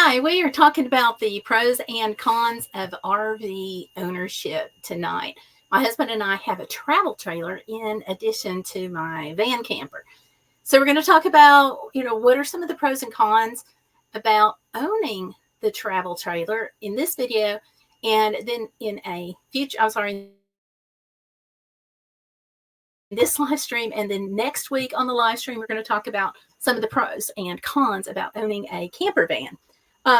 Hi, we are talking about the pros and cons of RV ownership tonight. My husband and I have a travel trailer in addition to my van camper. So we're going to talk about, what are some of the pros and cons about owning the travel trailer in this video, and then in this live stream, and then next week on the live stream, we're going to talk about some of the pros and cons about owning a camper van.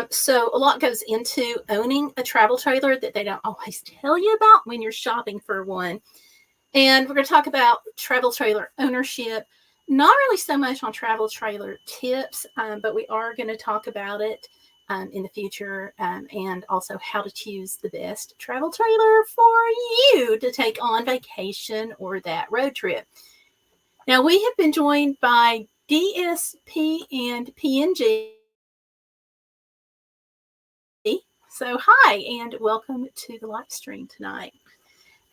So a lot goes into owning a travel trailer that they don't always tell you about when you're shopping for one. And we're going to talk about travel trailer ownership, not really so much on travel trailer tips, but we are going to talk about it in the future, and also how to choose the best travel trailer for you to take on vacation or that road trip. Now, we have been joined by DSP and PNG. So hi, and welcome to the live stream tonight.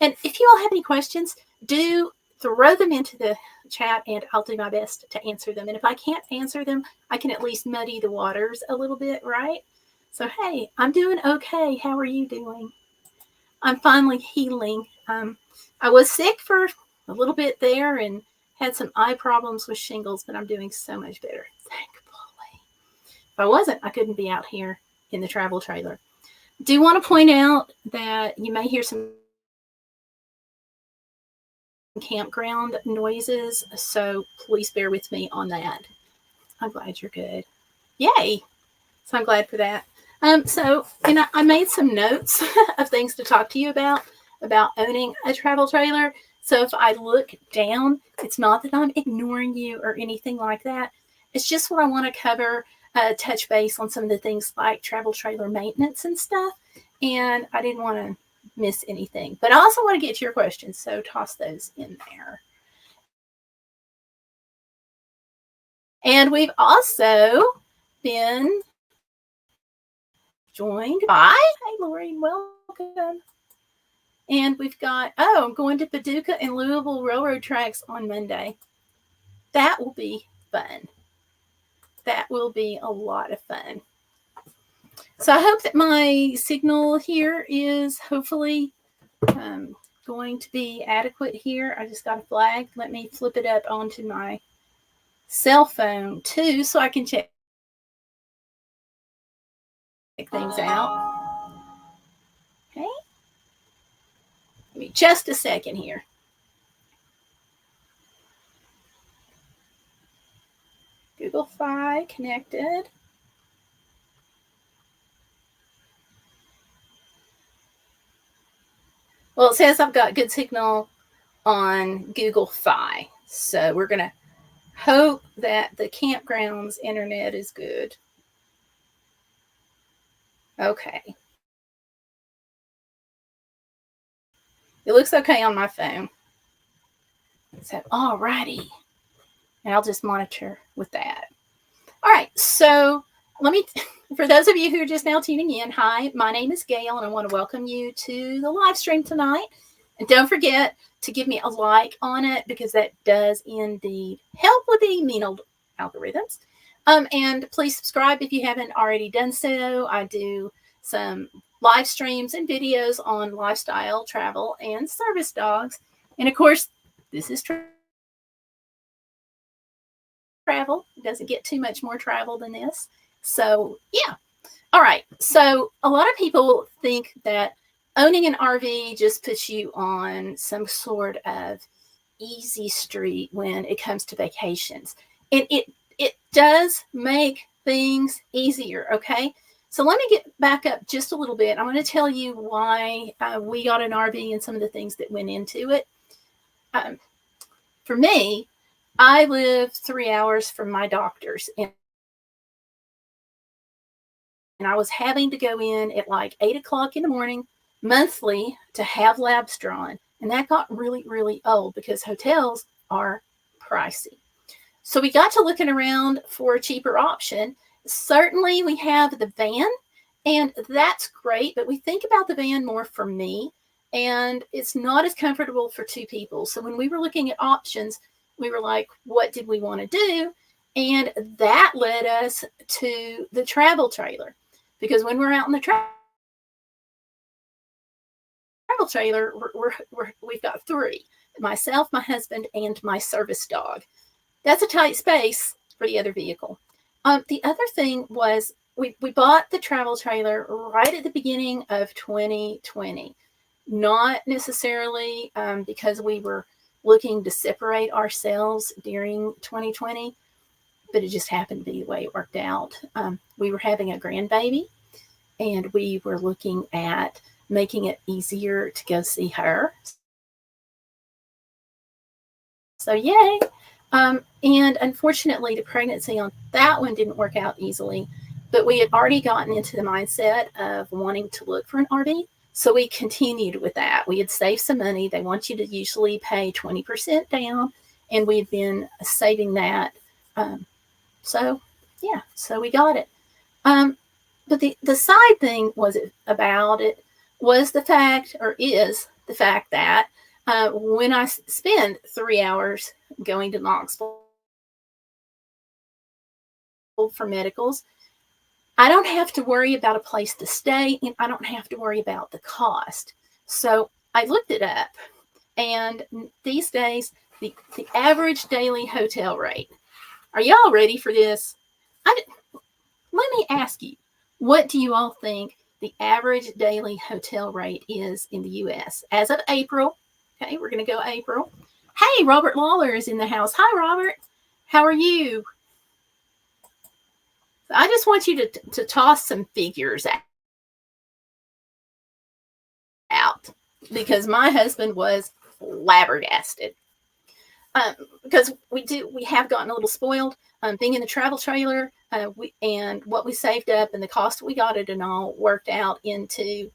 And if you all have any questions, do throw them into the chat and I'll do my best to answer them. And if I can't answer them, I can at least muddy the waters a little bit, right? So, hey, I'm doing okay. How are you doing? I'm finally healing. I was sick for a little bit there and had some eye problems with shingles, but I'm doing so much better. Thankfully. If I wasn't, I couldn't be out here in the travel trailer. Do want to point out that you may hear some campground noises, so please bear with me on that. I'm glad you're good. Yay! So I'm glad for that. I made some notes of things to talk to you about owning a travel trailer. So if I look down, it's not that I'm ignoring you or anything like that. It's just what I want to cover, touch base on some of the things like travel trailer maintenance and stuff. And I didn't want to miss anything. But I also want to get to your questions, so toss those in there. And we've also been joined by, hey Lori, welcome. And we've got, I'm going to Paducah and Louisville Railroad tracks on Monday. That will be fun. That will be a lot of fun. So I hope that my signal here is hopefully going to be adequate here. I just got a flag. Let me flip it up onto my cell phone too so I can check things out. Okay. Give me just a second here. Google Fi connected. Well, it says I've got good signal on Google Fi. So we're going to hope that the campground's internet is good. Okay. It looks okay on my phone. So, all righty. And I'll just monitor with that. All right. So for those of you who are just now tuning in, hi, my name is Gail, and I want to welcome you to the live stream tonight. And don't forget to give me a like on it, because that does indeed help with the mean old algorithms. And please subscribe if you haven't already done so. I do some live streams and videos on lifestyle, travel, and service dogs. And of course, this is travel. It doesn't get too much more travel than this. So, yeah. All right. So a lot of people think that owning an RV just puts you on some sort of easy street when it comes to vacations. And it does make things easier, okay? So let me get back up just a little bit. I'm going to tell you why we got an RV and some of the things that went into it. For me, I live 3 hours from my doctor's, and I was having to go in at like 8 o'clock in the morning monthly to have labs drawn. And that got really, really old because hotels are pricey. So we got to looking around for a cheaper option. Certainly we have the van, and that's great, but we think about the van more for me, and it's not as comfortable for two people. So when we were looking at options, we were like, what did we want to do? And that led us to the travel trailer. because when we're out in the travel trailer, we've got three: myself, my husband, and my service dog. That's a tight space for the other vehicle. The other thing was we bought the travel trailer right at the beginning of 2020, not necessarily because we were looking to separate ourselves during 2020, but it just happened to be the way it worked out. We were having a grandbaby, and we were looking at making it easier to go see her. So yay. And unfortunately, the pregnancy on that one didn't work out easily, but we had already gotten into the mindset of wanting to look for an RV. So we continued with that. We had saved some money. They want you to usually pay 20% down, and we'd been saving that. So we got it. But the side thing about it was the fact, or is the fact that when I spend 3 hours going to Knoxville for medicals, I don't have to worry about a place to stay, and I don't have to worry about the cost. So I looked it up, and these days, the average daily hotel rate. Are y'all ready for this? Let me ask you, what do you all think the average daily hotel rate is in the U.S. as of April? Okay, we're going to go April. Hey, Robert Lawler is in the house. Hi, Robert. How are you? I just want you to toss some figures out, because my husband was flabbergasted. Because we have gotten a little spoiled being in the travel trailer, and what we saved up and the cost we got it and all worked out into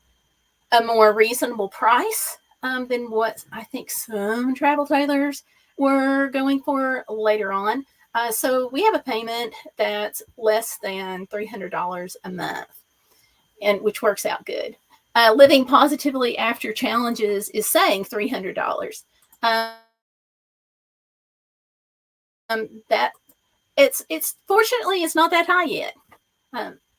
a more reasonable price than what I think some travel trailers were going for later on. So we have a payment that's less than $300 a month, and which works out good. Living Positively After Challenges is saying $300. That it's fortunately it's not that high yet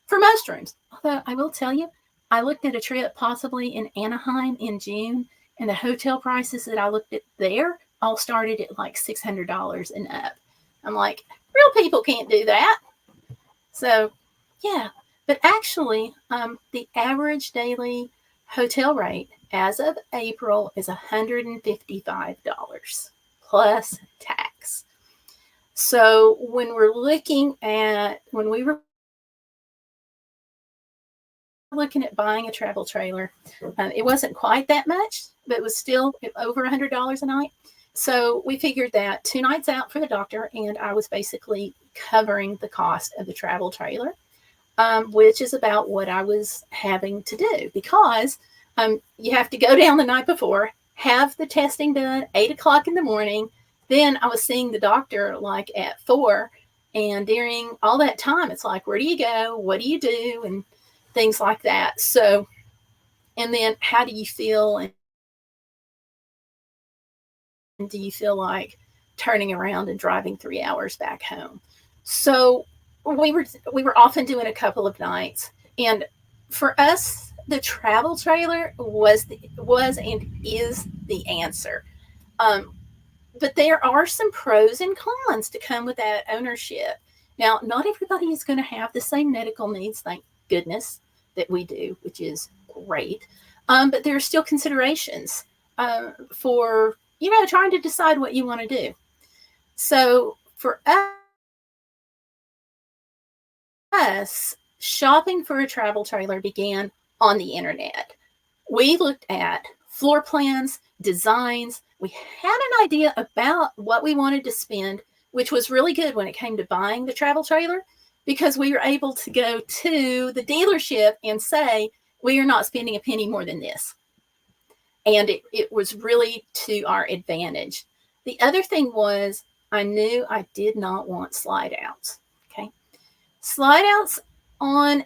for most rooms. Although I will tell you, I looked at a trip possibly in Anaheim in June, and the hotel prices that I looked at there all started at like $600 and up. I'm like, real people can't do that. So yeah, but actually the average daily hotel rate as of April is $155 plus tax. So when we were looking at buying a travel trailer, it wasn't quite that much, but it was still over $100 a night. So we figured that 2 nights out for the doctor, and I was basically covering the cost of the travel trailer, which is about what I was having to do, because you have to go down the night before, have the testing done 8 o'clock in the morning. Then I was seeing the doctor like at 4, and during all that time, it's like, where do you go? What do you do? And things like that. So, and then how do you feel? And do you feel like turning around and driving 3 hours back home? So we were often doing a couple of nights, and for us, the travel trailer was and is the answer. But there are some pros and cons to come with that ownership. Now, not everybody is going to have the same medical needs, thank goodness, that we do, which is great. But there are still considerations for, trying to decide what you want to do. So for us, shopping for a travel trailer began on the internet. We looked at floor plans, designs. We had an idea about what we wanted to spend, which was really good when it came to buying the travel trailer, because we were able to go to the dealership and say, we are not spending a penny more than this. And it was really to our advantage. The other thing was, I knew I did not want slide outs. Okay. Slide outs on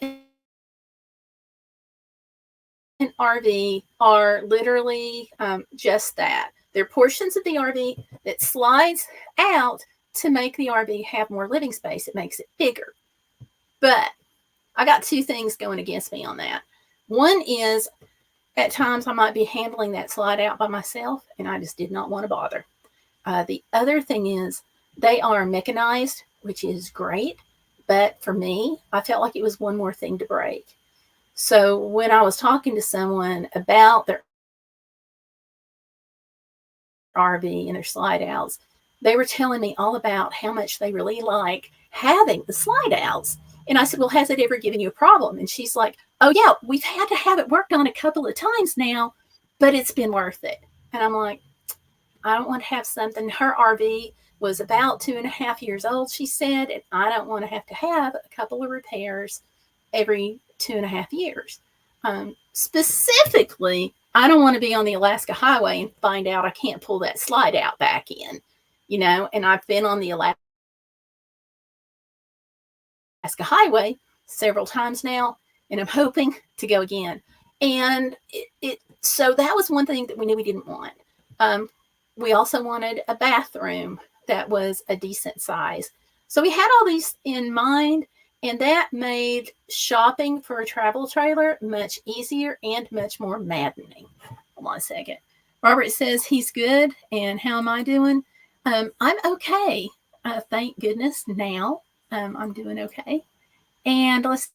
an RV are literally just that. They're portions of the RV that slides out to make the RV have more living space. It makes it bigger. But I got two things going against me on that. One is at times I might be handling that slide out by myself, and I just did not want to bother. The other thing is they are mechanized, which is great. But for me, I felt like it was one more thing to break. So when I was talking to someone about their RV and their slide outs, they were telling me all about how much they really like having the slide outs. And I said, well, has it ever given you a problem? And she's like, oh, yeah, we've had to have it worked on a couple of times now, but it's been worth it. And I'm like, I don't want to have something. Her RV was about 2.5 years old, she said, and I don't want to have a couple of repairs every 2.5 years. Specifically, I don't want to be on the Alaska Highway and find out I can't pull that slide out back in, and I've been on the Alaska Highway several times now, and I'm hoping to go again. And so that was one thing that we knew we didn't want. We also wanted a bathroom that was a decent size. So we had all these in mind, and that made shopping for a travel trailer much easier and much more maddening. Hold on a second. Robert says he's good, and how am I doing? I'm okay. Thank goodness now. I'm doing okay. And let's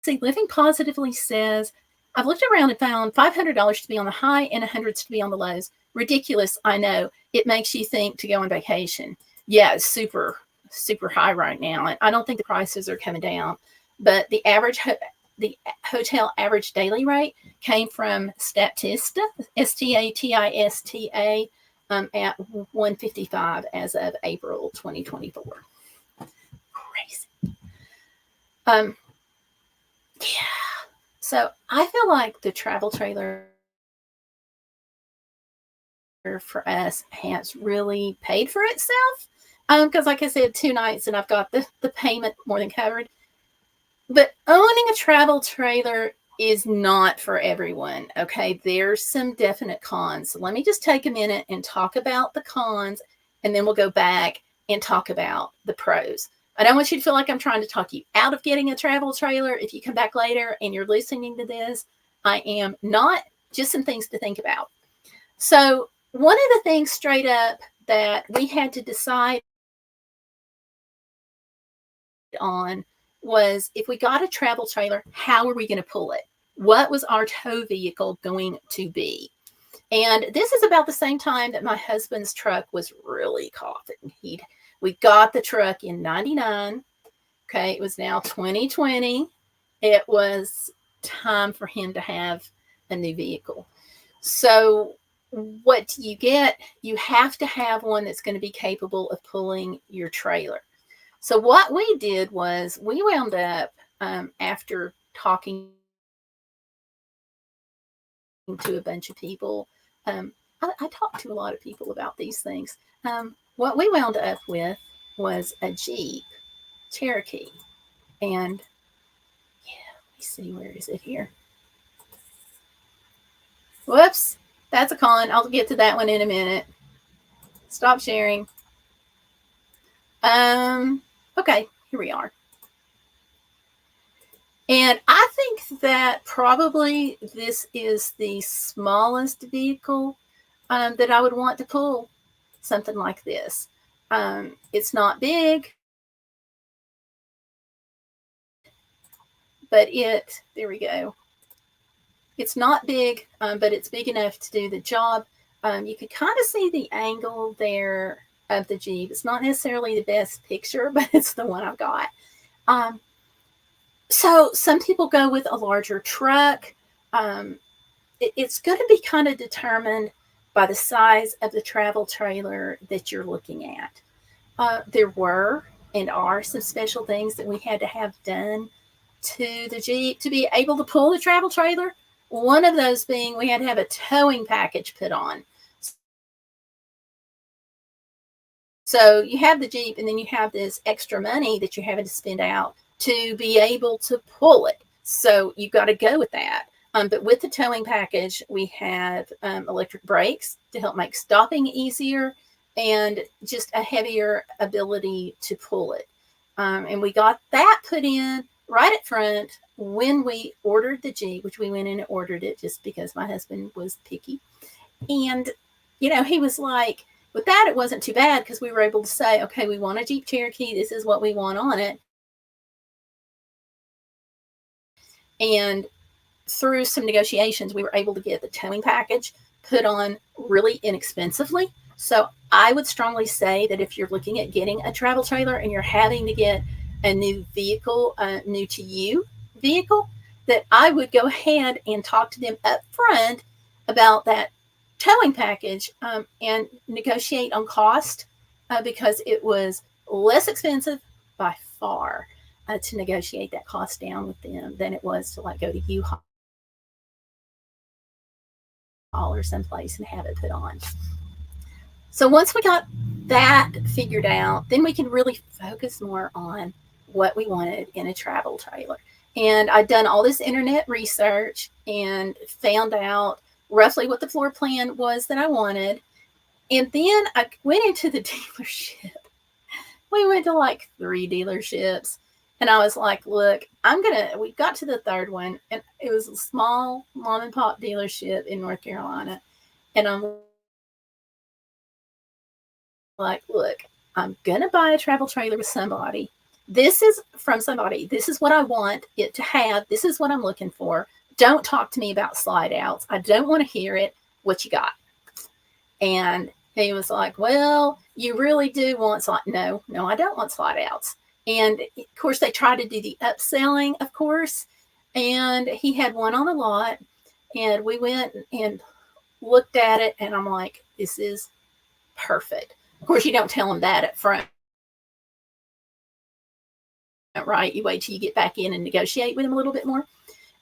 see. Living Positively says, I've looked around and found $500 to be on the high and $100 to be on the lows. Ridiculous, I know. It makes you think to go on vacation. Yeah, it's super, super high right now. And I don't think the prices are coming down. But the hotel average daily rate came from Statista, Statista, at $155 as of April 2024. Crazy. Yeah. So I feel like the travel trailer for us has really paid for itself. Because like I said, 2 nights and I've got the payment more than covered. But owning a travel trailer is not for everyone. Okay. There's some definite cons. So let me just take a minute and talk about the cons, and then we'll go back and talk about the pros. I don't want you to feel like I'm trying to talk you out of getting a travel trailer. If you come back later and you're listening to this, I am not. Just some things to think about. So one of the things straight up that we had to decide on was, if we got a travel trailer, how are we going to pull it? What was our tow vehicle going to be? And this is about the same time that my husband's truck was really coughing. We got the truck in 99. Okay, it was now 2020. It was time for him to have a new vehicle. So what do you get? You have to have one that's going to be capable of pulling your trailer. So what we did was we wound up, after talking to a bunch of people, I talked to a lot of people about these things. What we wound up with was a Jeep Cherokee. And yeah, let me see, where is it here? Whoops, that's a con. I'll get to that one in a minute. Stop sharing. Okay, here we are. And I think that probably this is the smallest vehicle that I would want to pull something like this. It's not big, but there we go. It's not big, but it's big enough to do the job. You can kind of see the angle there of the Jeep. It's not necessarily the best picture, but it's the one I've got. So some people go with a larger truck. It's going to be kind of determined by the size of the travel trailer that you're looking at. There were and are some special things that we had to have done to the Jeep to be able to pull the travel trailer. One of those being we had to have a towing package put on. So you have the Jeep, and then you have this extra money that you're having to spend out to be able to pull it. So you've got to go with that. But with the towing package, we have electric brakes to help make stopping easier, and just a heavier ability to pull it. And we got that put in right up front when we ordered the Jeep, which we went in and ordered it just because my husband was picky. And, he was like, with that, it wasn't too bad because we were able to say, okay, we want a Jeep Cherokee. This is what we want on it. And through some negotiations, we were able to get the towing package put on really inexpensively. So I would strongly say that if you're looking at getting a travel trailer and you're having to get a new vehicle, new to you vehicle, that I would go ahead and talk to them up front about that towing package and negotiate on cost because it was less expensive by far to negotiate that cost down with them than it was to like go to U-Haul or someplace and have it put on. So once we got that figured out, then we can really focus more on what we wanted in a travel trailer. And I'd done all this internet research and found out roughly what the floor plan was that I wanted. And then I went into the dealership. We went to like 3 dealerships. And I was like, look, we got to the third one, and it was a small mom and pop dealership in North Carolina. And I'm like, look, I'm going to buy a travel trailer with somebody. This is from somebody. This is what I want it to have. This is what I'm looking for. Don't talk to me about slide outs. I don't want to hear it. What you got? And he was like, well, you really do want slide. No, I don't want slide outs. And of course, they tried to do the upselling, of course. And he had one on the lot. And we went and looked at it. And I'm like, this is perfect. Of course, you don't tell them that up front, right? You wait till you get back in and negotiate with them a little bit more.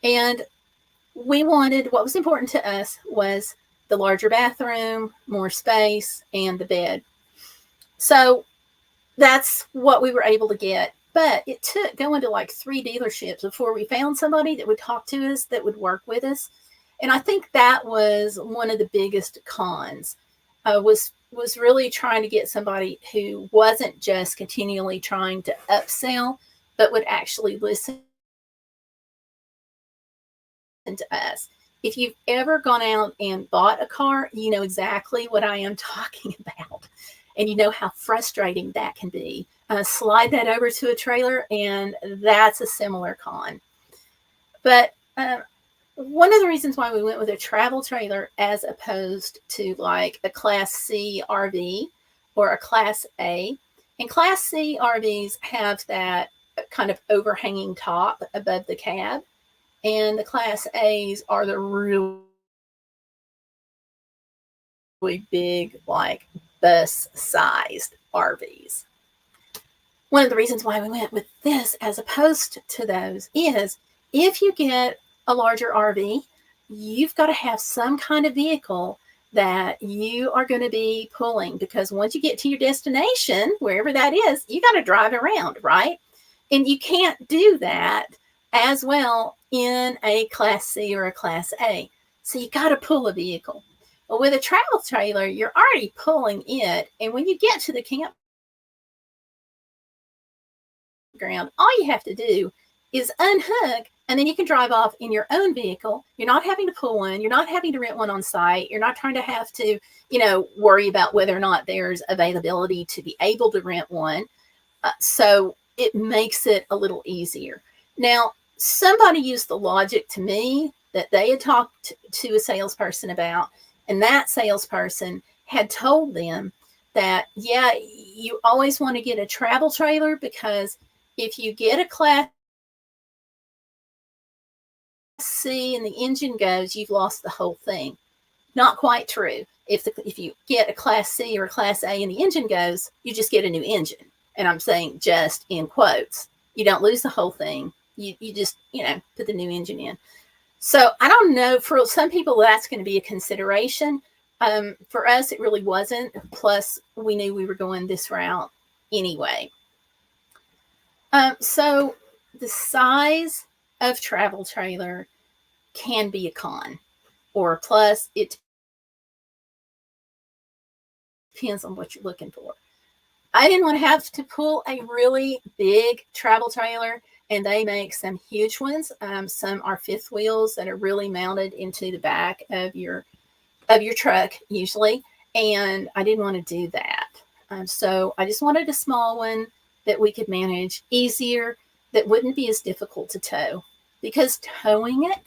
And what was important to us was the larger bathroom, more space, and the bed. So that's what we were able to get. But it took going to like 3 dealerships before we found somebody that would talk to us, that would work with us. And I think that was one of the biggest cons, was really trying to get somebody who wasn't just continually trying to upsell, but would actually listen to us. If you've ever gone out and bought a car, you know exactly what I am talking about. And you know how frustrating that can be. Slide that over to a trailer, and that's a similar con. But one of the reasons why we went with a travel trailer as opposed to like a Class C RV or a Class A, and Class C RVs have that kind of overhanging top above the cab, and the Class A's are the really big, like bus-sized RVs. One of the reasons why we went with this as opposed to those is if you get a larger RV, you've got to have some kind of vehicle that you are going to be pulling, because once you get to your destination, wherever that is, you got to drive around, right? And you can't do that as well in a Class C or a Class A. So you got to pull a vehicle. Well, with a travel trailer, you're already pulling it. And when you get to the campground, all you have to do is unhook, and then you can drive off in your own vehicle. You're not having to pull one. You're not having to rent one on site. You're not trying to have to, worry about whether or not there's availability to be able to rent one. So it makes it a little easier. Now, somebody used the logic to me that they had talked to a salesperson about, and that salesperson had told them that, yeah, you always want to get a travel trailer, because if you get a Class C and the engine goes, you've lost the whole thing. Not quite true. If you get a Class C or a Class A and the engine goes, you just get a new engine. And I'm saying just in quotes. You don't lose the whole thing. You just, put the new engine in. So I don't know, for some people that's going to be a consideration. For us, it really wasn't. Plus, we knew we were going this route anyway. So the size of travel trailer can be a con or a plus. It depends on what you're looking for. I didn't want to have to pull a really big travel trailer, and they make some huge ones. Some are fifth wheels that are really mounted into the back of your truck usually, and I didn't want to do that. So I just wanted a small one that we could manage easier, that wouldn't be as difficult to tow, because towing it,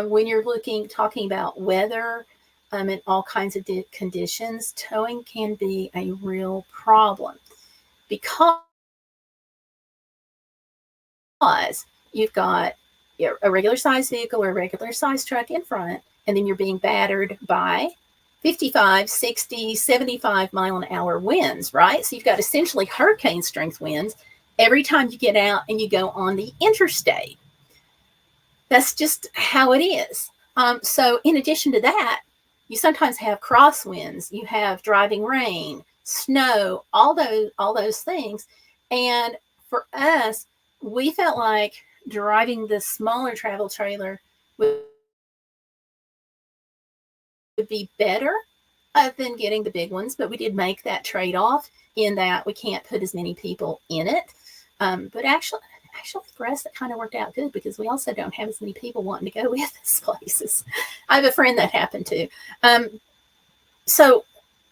when you're talking about weather and all kinds of conditions, towing can be a real problem, because you've got a regular size vehicle or a regular size truck in front, and then you're being battered by 55, 60, 75 mile an hour winds, right? So you've got essentially hurricane strength winds every time you get out and you go on the interstate. That's just how it is. So in addition to that, you sometimes have crosswinds, you have driving rain, snow, all those things. And for us, we felt like driving the smaller travel trailer would be better than getting the big ones, but we did make that trade-off in that we can't put as many people in it. But actually for us, that kind of worked out good, because we also don't have as many people wanting to go with us places. I have a friend that happened to. So,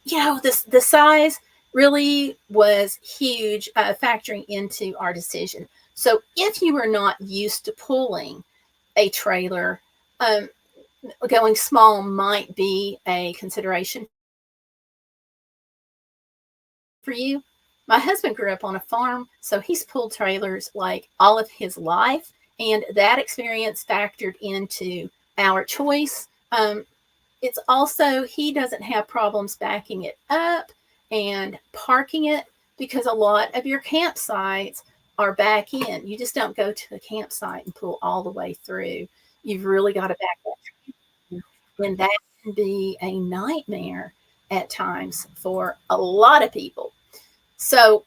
the size really was huge, factoring into our decision. So if you are not used to pulling a trailer, going small might be a consideration for you. My husband grew up on a farm, so he's pulled trailers like all of his life, and that experience factored into our choice. It's also, he doesn't have problems backing it up and parking it, because a lot of your campsites are back in. You just don't go to the campsite and pull all the way through. You've really got to back that, and that can be a nightmare at times for a lot of people. So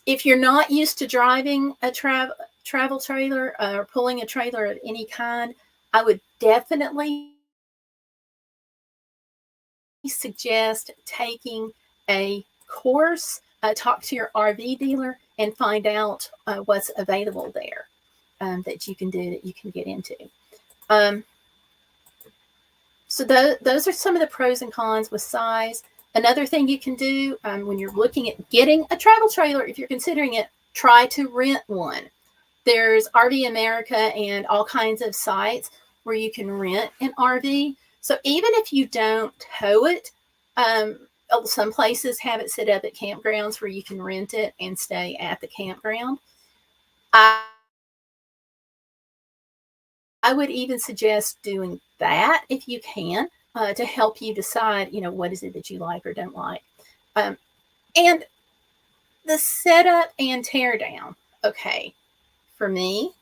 if you're not used to driving a travel trailer or pulling a trailer of any kind, I would definitely suggest taking a course. Talk to your RV dealer and find out what's available there that you can do, that you can get into. So those are some of the pros and cons with size. Another thing you can do when you're looking at getting a travel trailer, if you're considering it, try to rent one. There's RV America and all kinds of sites where you can rent an RV. So even if you don't tow it, some places have it set up at campgrounds where you can rent it and stay at the campground. I would even suggest doing that if you can, to help you decide, what is it that you like or don't like. And the setup and tear down. Okay, for me,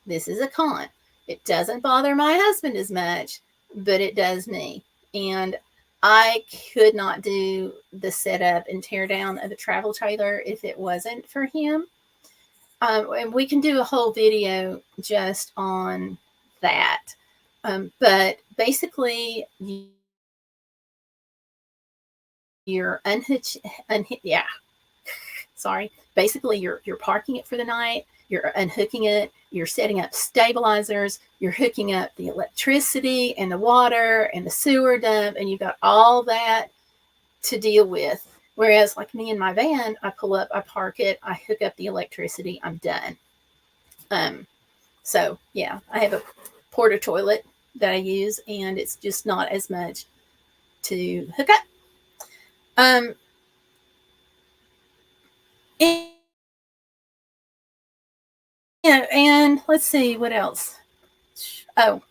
this is a con. It doesn't bother my husband as much, but it does me. And I could not do the setup and tear down of a travel trailer if it wasn't for him. And we can do a whole video just on that. But basically, you're Basically, you're parking it for the night. You're unhooking it. You're setting up stabilizers. You're hooking up the electricity and the water and the sewer dump, and you've got all that to deal with. Whereas, like me in my van, I pull up, I park it, I hook up the electricity, I'm done. So yeah, I have a porta toilet that I use, and it's just not as much to hook up. And let's see what else. Oh,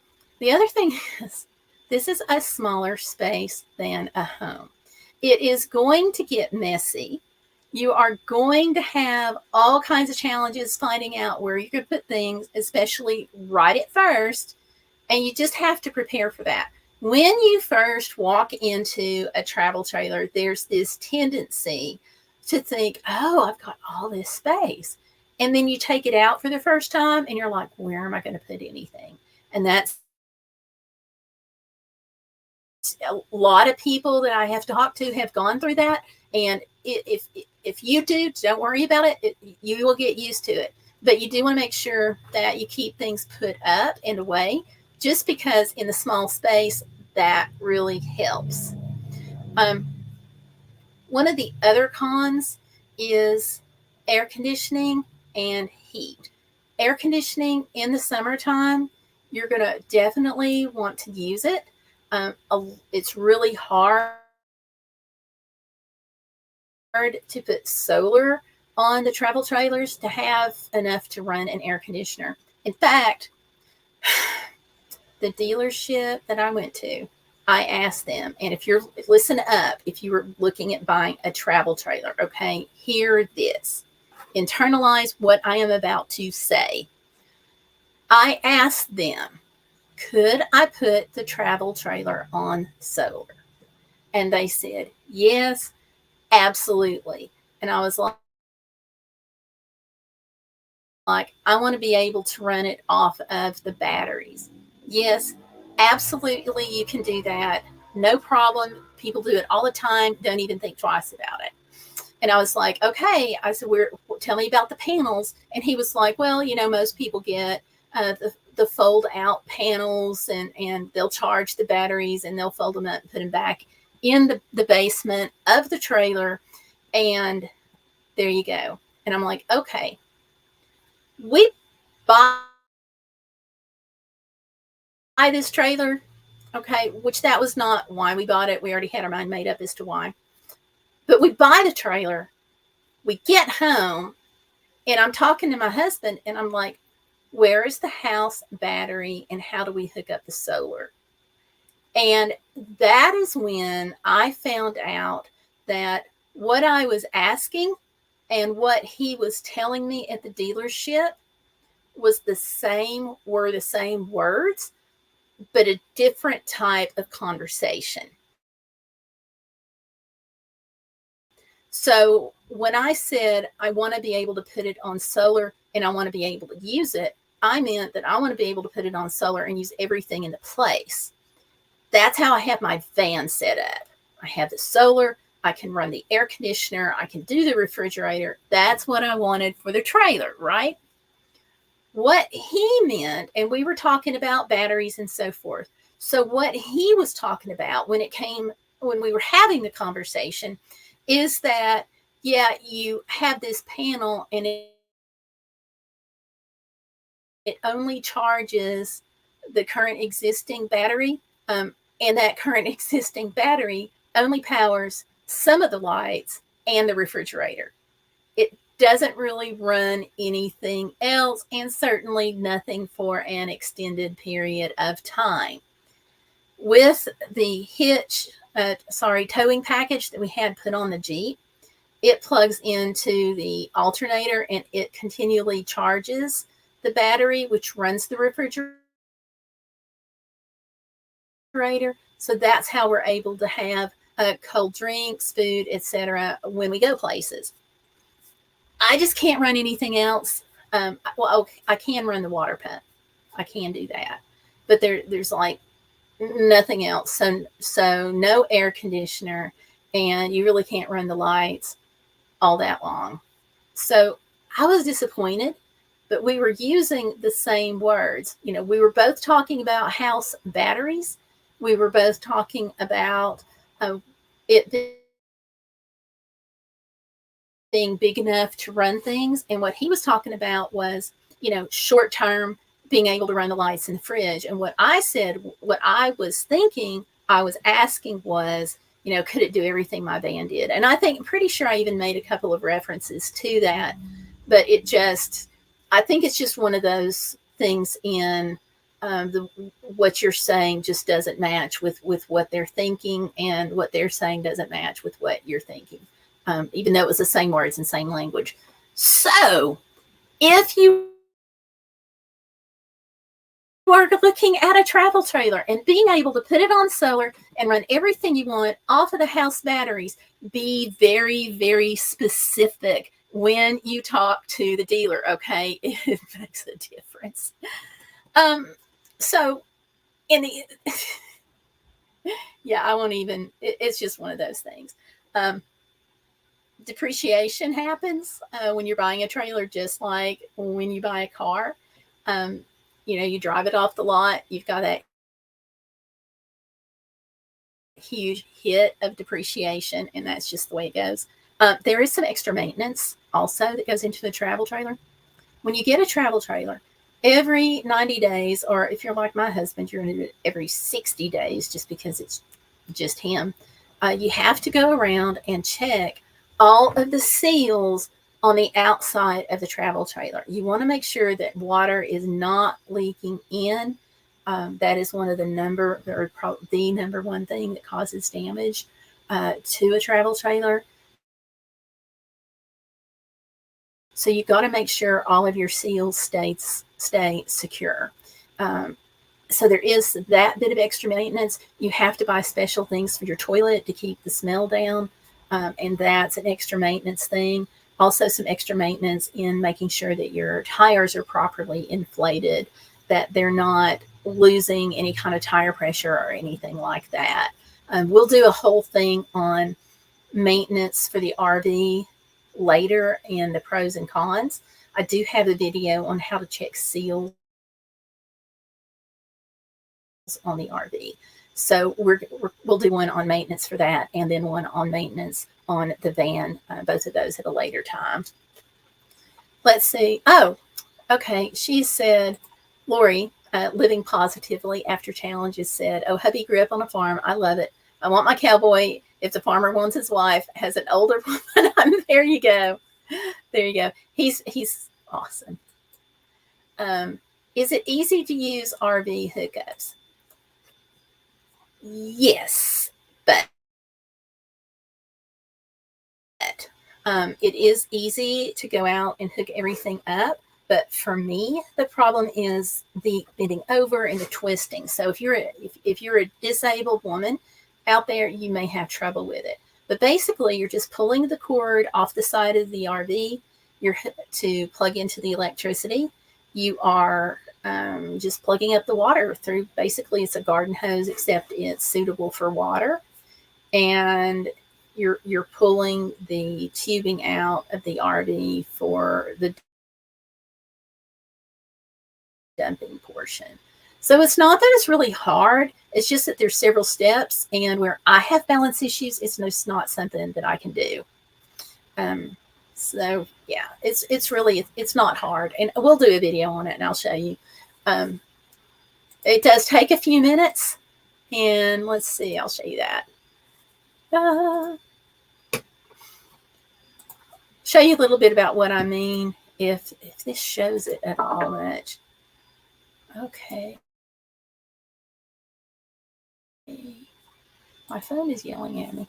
the other thing is, this is a smaller space than a home. It is going to get messy. You are going to have all kinds of challenges finding out where you could put things, especially right at first. And you just have to prepare for that. When you first walk into a travel trailer, there's this tendency to think, oh, I've got all this space. And then you take it out for the first time and you're like, where am I going to put anything? And that's a lot of people that I have talked to have gone through that. And if you do, don't worry about it. You will get used to it. But you do want to make sure that you keep things put up and away, just because in the small space that really helps. One of the other cons is air conditioning and heat. Air conditioning in the summertime, you're going to definitely want to use it. It's really hard to put solar on the travel trailers to have enough to run an air conditioner. In fact, the dealership that I went to, I asked them, and if you're, listen up, if you were looking at buying a travel trailer, okay, hear this. Internalize what I am about to say. I asked them, could I put the travel trailer on solar? And they said, yes, absolutely. And I was like, I want to be able to run it off of the batteries. Yes, absolutely, you can do that. No problem. People do it all the time. Don't even think twice about it. And I was like, okay. I said, tell me about the panels. And he was like, well, most people get the fold out panels, and they'll charge the batteries and they'll fold them up and put them back in the basement of the trailer. And there you go. And I'm like, okay, we buy this trailer, okay, which that was not why we bought it. We already had our mind made up as to why. But we buy the trailer, we get home, and I'm talking to my husband, and I'm like, where is the house battery, and how do we hook up the solar? And that is when I found out that what I was asking and what he was telling me at the dealership were the same words, but a different type of conversation. So when I said I want to be able to put it on solar and I want to be able to use it, I meant that I want to be able to put it on solar and use everything into place. That's how I have my van set up. I have the solar, I can run the air conditioner, I can do the refrigerator. That's what I wanted for the trailer, right? What he meant, and we were talking about batteries and so forth. So what he was talking about when we were having the conversation is that, yeah, you have this panel and it only charges the current existing battery. And that current existing battery only powers some of the lights and the refrigerator. It doesn't really run anything else, and certainly nothing for an extended period of time. With the towing package that we had put on the Jeep, it plugs into the alternator and it continually charges the battery, which runs the refrigerator. So that's how we're able to have cold drinks, food, etc. when we go places. I just can't run anything else. I can run the water pump. I can do that. But there's like nothing else. So no air conditioner, and you really can't run the lights all that long. So I was disappointed, but we were using the same words. We were both talking about house batteries. We were both talking about it being big enough to run things. And what he was talking about was, short term, being able to run the lights in the fridge. And what I said, what I was thinking, I was asking was, could it do everything my van did? And I'm pretty sure I even made a couple of references to that. But I think it's just one of those things in what you're saying just doesn't match with what they're thinking, and what they're saying doesn't match with what you're thinking. Even though it was the same words and same language. So if you are looking at a travel trailer and being able to put it on solar and run everything you want off of the house batteries, be very, very specific when you talk to the dealer, okay? It makes a difference. So in the, yeah, I won't even, it's just one of those things. depreciation happens when you're buying a trailer, just like when you buy a car. You drive it off the lot, you've got that huge hit of depreciation, and that's just the way it goes. There is some extra maintenance also that goes into the travel trailer. When you get a travel trailer, every 90 days, or if you're like my husband, you're going to do it every 60 days just because it's just him. You have to go around and check all of the seals on the outside of the travel trailer. You want to make sure that water is not leaking in. That is one of the number one thing that causes damage to a travel trailer. So you've got to make sure all of your seals stay secure. So there is that bit of extra maintenance. You have to buy special things for your toilet to keep the smell down, and that's an extra maintenance thing. Also, some extra maintenance in making sure that your tires are properly inflated, that they're not losing any kind of tire pressure or anything like that. We'll do a whole thing on maintenance for the RV later and the pros and cons. I do have a video on how to check seals on the RV. So we'll do one on maintenance for that, and then one on maintenance on the van, both of those at a later time. Let's see. Oh, okay. She said, Lori, living positively after challenges, said, oh, hubby grew up on a farm. I love it. I want my cowboy. If the farmer wants his wife, has an older woman, there you go. There you go. He's awesome. Is it easy to use RV hookups? Yes, but it is easy to go out and hook everything up. But for me, the problem is the bending over and the twisting. So if you're a disabled woman out there, you may have trouble with it. But basically, you're just pulling the cord off the side of the RV. You're to plug into the electricity. You are just plugging up the water through. Basically, it's a garden hose, except it's suitable for water. And you're pulling the tubing out of the RV for the dumping portion. So it's not that it's really hard. It's just that there's several steps, and where I have balance issues, it's not something that I can do. So yeah, it's not hard, and we'll do a video on it, and I'll show you. It does take a few minutes, and let's see, I'll show you that. Show you a little bit about what I mean, if this shows it at all much. Okay. My phone is yelling at me.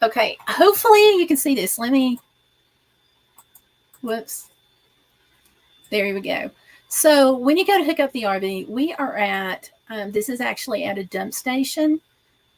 Okay, hopefully you can see this. Whoops. There we go. So when you go to hook up the RV, we are at, this is actually at a dump station,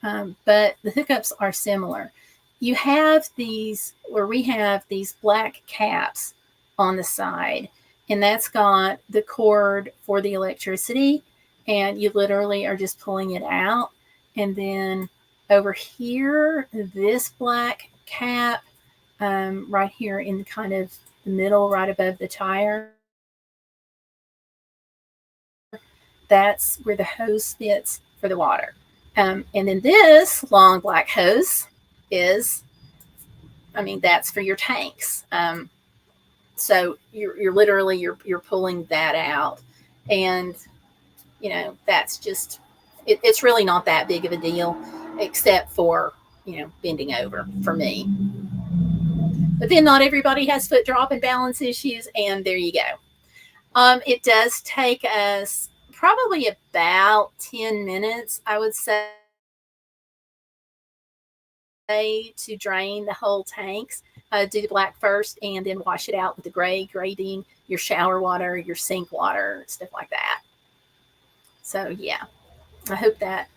but the hookups are similar. You have these, or we have these black caps on the side, and that's got the cord for the electricity, and you literally are just pulling it out. And then over here, this black cap, right here in kind of the middle, right above the tire, that's where the hose fits for the water. And then this long black hose is, that's for your tanks. So you're literally, you're pulling that out, and that's just, it's really not that big of a deal, except for, bending over for me. But then not everybody has foot drop and balance issues, and there you go. It does take us probably about 10 minutes, I would say, to drain the whole tanks. Do the black first, and then wash it out with the gray being your shower water, your sink water, stuff like that. So yeah, I hope that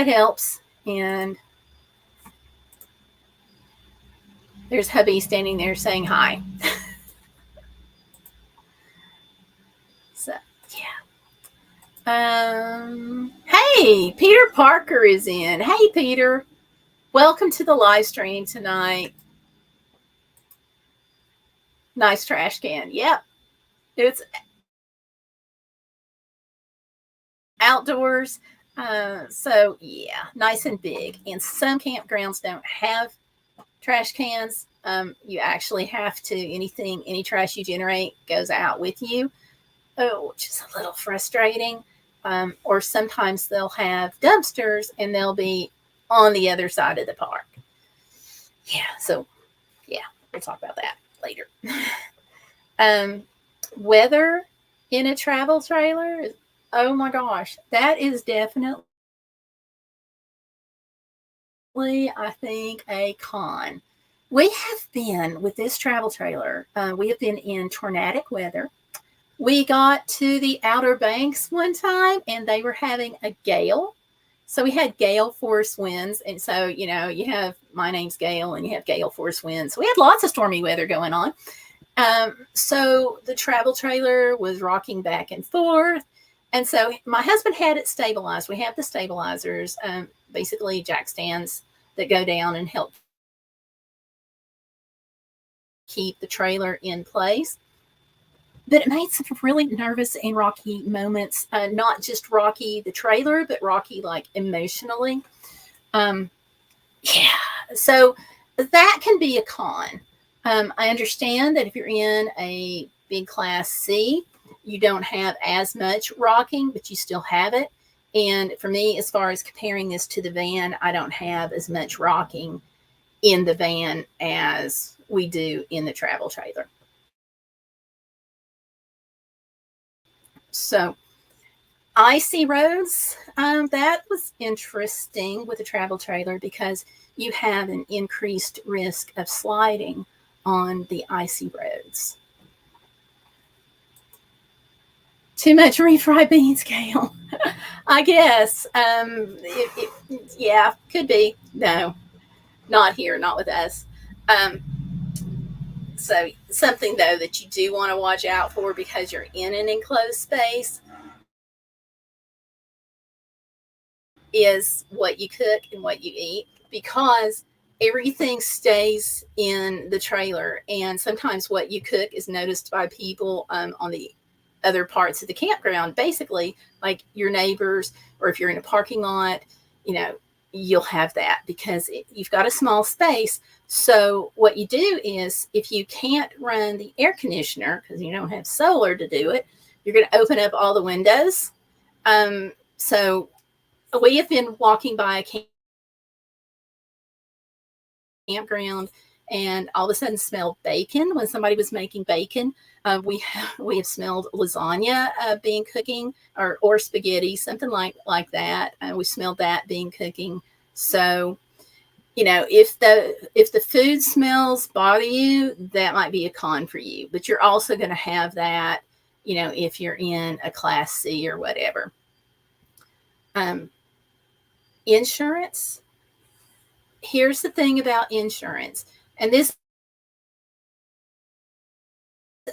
helps. And there's hubby standing there saying hi. So yeah. Hey, Peter Parker is in. Hey, Peter. Welcome to the live stream tonight. Nice trash can. Yep. It's outdoors. So yeah, nice and big. And some campgrounds don't have trash cans. You actually have to, any trash you generate goes out with you. Oh, which is a little frustrating. Or sometimes they'll have dumpsters and they'll be on the other side of the park. Yeah, so yeah, we'll talk about that later. um, Weather in a travel trailer, oh my gosh, that is definitely, I think, a con. We have been with this travel trailer, we have been in tornadic weather. We got to the Outer Banks one time and they were having a gale. So we had gale force winds. And so, you have my name's Gail and you have gale force winds. So we had lots of stormy weather going on. So the travel trailer was rocking back and forth. And so my husband had it stabilized. We have the stabilizers, basically jack stands that go down and help keep the trailer in place. But it made some really nervous and rocky moments, not just rocky the trailer, but rocky like emotionally. Um, yeah, so that can be a con. I understand that if you're in a big class C, you don't have as much rocking, but you still have it. And for me, as far as comparing this to the van, I don't have as much rocking in the van as we do in the travel trailer. So icy roads, that was interesting with a travel trailer because you have an increased risk of sliding on the icy roads. Too much refried beans, Kale. I guess. Yeah, could be. No, not here, not with us. Um, so something though that you do want to watch out for because you're in an enclosed space is what you cook and what you eat because everything stays in the trailer. And sometimes what you cook is noticed by people on the other parts of the campground, basically, like your neighbors, or if you're in a parking lot, you know, you'll have that because you've got a small space. So, what you do is if you can't run the air conditioner because you don't have solar to do it, you're going to open up all the windows. So, we have been walking by a campground and all of a sudden smelled bacon when somebody was making bacon. We have smelled lasagna being cooking or spaghetti, something like that. We smelled that being cooking. So if the food smells bother you, that might be a con for you. But you're also going to have that, if you're in a class C or whatever. Insurance. Here's the thing about insurance, and this,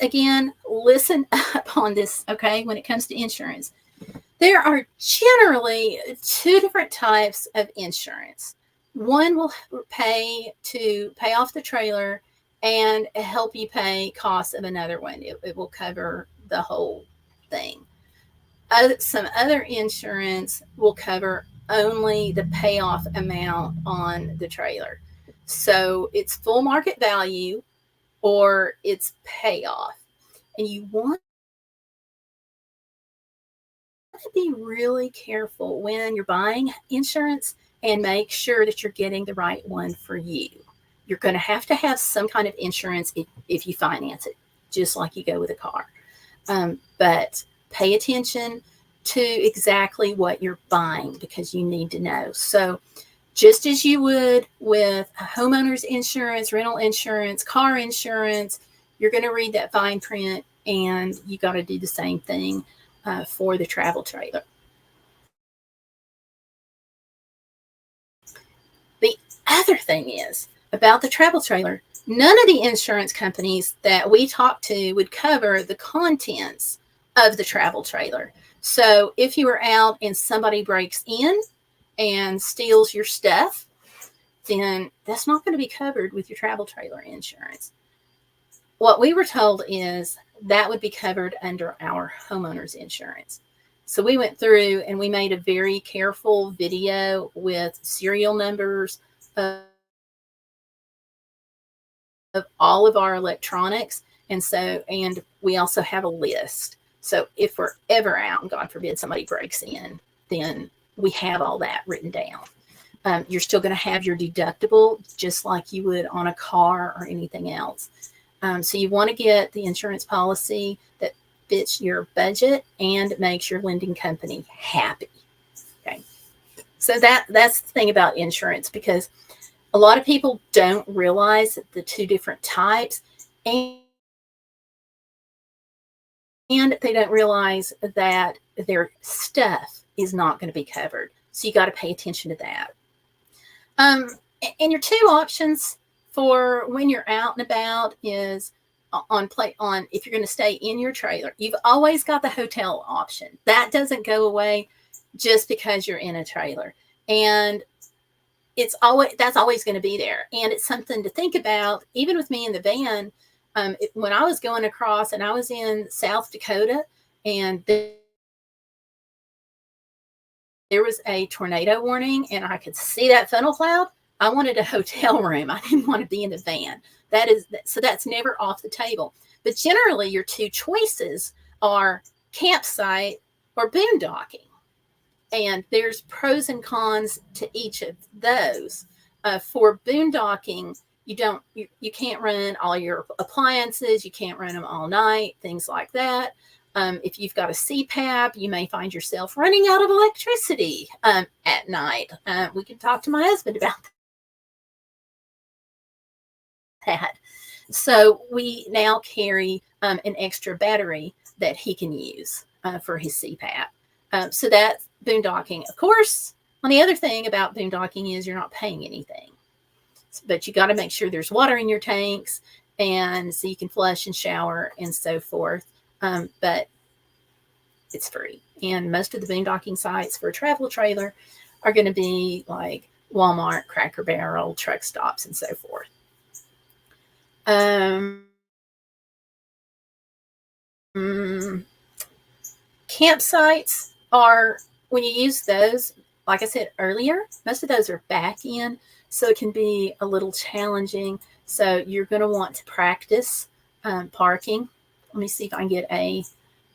again, listen up on this, okay? When it comes to insurance, there are generally two different types of insurance. One will pay off the trailer and help you pay costs of another one. It will cover the whole thing. Some other insurance will cover only the payoff amount on the trailer. So it's full market value or it's payoff. And you want to be really careful when you're buying insurance and make sure that you're getting the right one for you. You're going to have some kind of insurance if you finance it, just like you go with a car. But pay attention to exactly what you're buying because you need to know. So just as you would with homeowners insurance, rental insurance, car insurance, you're going to read that fine print and you got to do the same thing for the travel trailer. The other thing is about the travel trailer, none of the insurance companies that we talk to would cover the contents of the travel trailer. So if you are out and somebody breaks in and steals your stuff, then that's not going to be covered with your travel trailer insurance. what we were told is that would be covered under our homeowner's insurance. So we went through and we made a very careful video with serial numbers of all of our electronics. And we also have a list. So if we're ever out, and God forbid somebody breaks in, then we have all that written down. You're still going to have your deductible just like you would on a car or anything else. So you want to get the insurance policy that fits your budget and makes your lending company happy. Okay. So that's the thing about insurance, because a lot of people don't realize the two different types, and they don't realize that their stuff is not going to be covered. So you got to pay attention to that. And your two options for when you're out and about is on if you're going to stay in your trailer, you've always got the hotel option. That doesn't go away just because you're in a trailer. And that's always going to be there. And it's something to think about, even with me in the van. When I was going across and I was in South Dakota and there was a tornado warning and I could see that funnel cloud, I wanted a hotel room. I didn't want to be in the van. So that's never off the table. But generally your two choices are campsite or boondocking. And there's pros and cons to each of those. For boondocking, you can't run all your appliances, you can't run them all night, things like that. If you've got a CPAP, you may find yourself running out of electricity at night. We can talk to my husband about that. So we now carry an extra battery that he can use for his CPAP. So that's boondocking. Of course, on the other thing about boondocking is you're not paying anything. But you got to make sure there's water in your tanks, and so you can flush and shower and so forth. But it's free. And most of the boondocking sites for a travel trailer are going to be like Walmart, Cracker Barrel, truck stops, and so forth. Campsites are, when you use those, like I said earlier, most of those are back in, so it can be a little challenging. So you're going to want to practice parking. Let me see if I can get a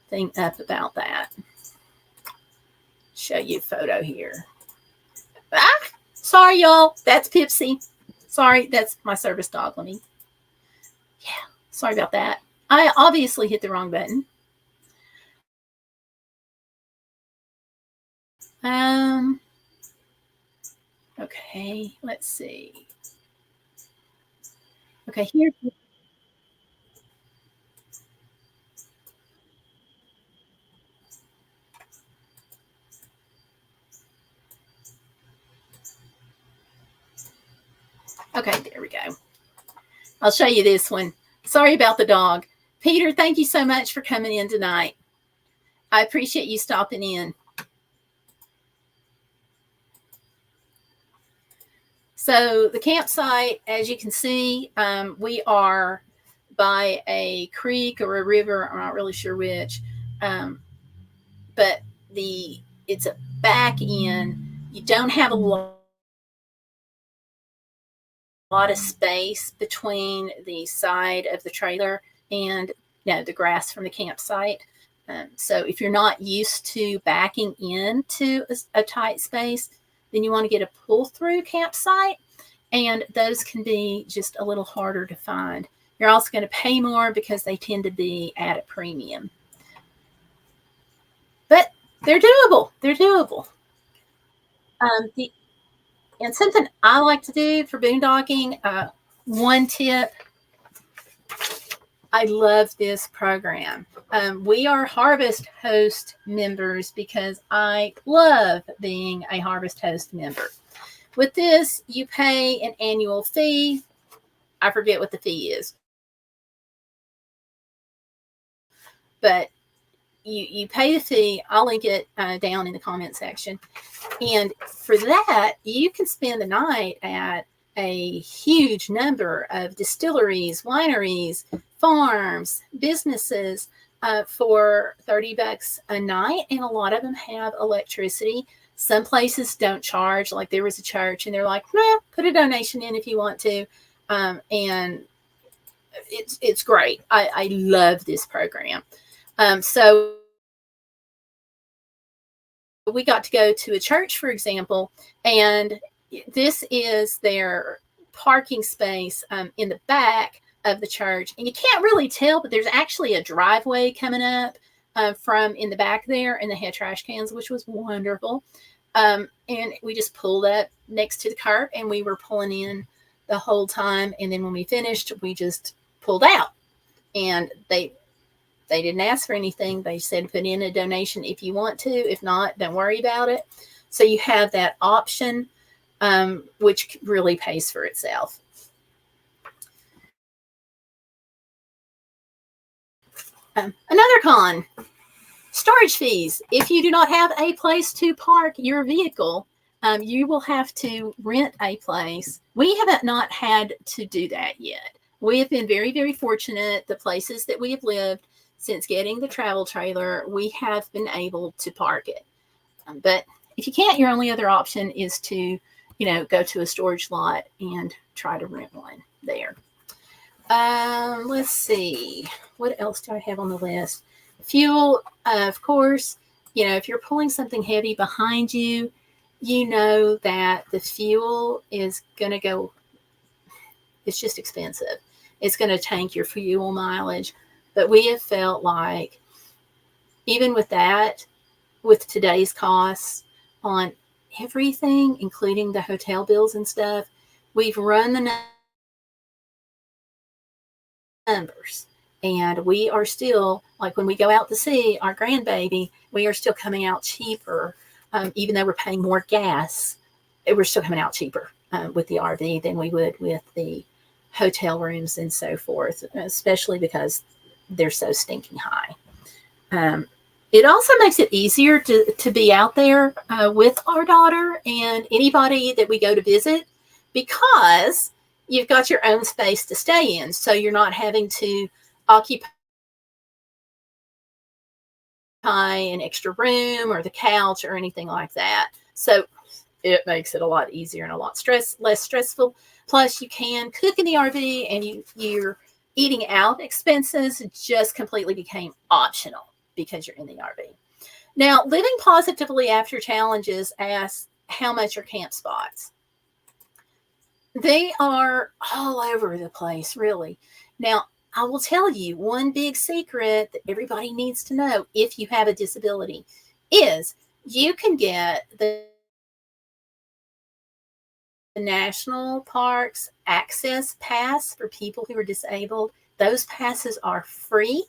thing up about that. Show you a photo here. Sorry, y'all. That's Pipsy. Sorry, that's my service dog. Sorry about that. I obviously hit the wrong button. Okay, let's see. Okay, here. Okay, there we go. I'll show you this one. Sorry about the dog. Peter, thank you so much for coming in tonight. I appreciate you stopping in. So the campsite, as you can see, we are by a creek or a river. I'm not really sure which, but it's a back in. You don't have a lot of space between the side of the trailer and the grass from the campsite. So if you're not used to backing into a tight space, then you want to get a pull-through campsite, and those can be just a little harder to find. You're also going to pay more because they tend to be at a premium. But they're doable. They're doable. And something I like to do for boondocking, one tip, I love this program. We are Harvest Host members because I love being a Harvest Host member. With this, you pay an annual fee. I forget what the fee is, but you pay the fee. I'll link it down in the comment section. And for that, you can spend the night at a huge number of distilleries, wineries, farms, businesses for $30 a night, and a lot of them have electricity. Some places don't charge. Like there was a church, and they're like, "Nah, put a donation in if you want to," and it's great. I love this program. So we got to go to a church, for example, and this is their parking space in the back of the church. And you can't really tell, but there's actually a driveway coming up from in the back there, and they had trash cans, which was wonderful. And we just pulled up next to the curb, and we were pulling in the whole time. And then when we finished, we just pulled out. And they didn't ask for anything. They said put in a donation if you want to. If not, don't worry about it. So you have that option, which really pays for itself. Another con, storage fees. If you do not have a place to park your vehicle, you will have to rent a place. We haven't not had to do that yet. We have been very, very fortunate. The places that we have lived since getting the travel trailer, we have been able to park it. But if you can't, your only other option is to, go to a storage lot and try to rent one there. Let's see. What else do I have on the list? Fuel, of course. If you're pulling something heavy behind you, you know that the fuel is going to go, it's just expensive. It's going to tank your fuel mileage. But we have felt like, even with that, with today's costs on everything, including the hotel bills and stuff, we've run the numbers. And we are still, like when we go out to see our grandbaby, we are still coming out cheaper. Even though we're paying more gas, we're still coming out cheaper with the RV than we would with the hotel rooms and so forth, especially because they're so stinking high. It also makes it easier to be out there with our daughter and anybody that we go to visit, because you've got your own space to stay in. So you're not having to occupy an extra room or the couch or anything like that. So it makes it a lot easier and a lot less stressful. Plus, you can cook in the RV, and your eating out expenses just completely became optional because you're in the RV. Now, living positively after challenges asks, how much are camp spots? They are all over the place, really. Now, I will tell you one big secret that everybody needs to know if you have a disability is you can get the National Parks Access Pass for people who are disabled. Those passes are free.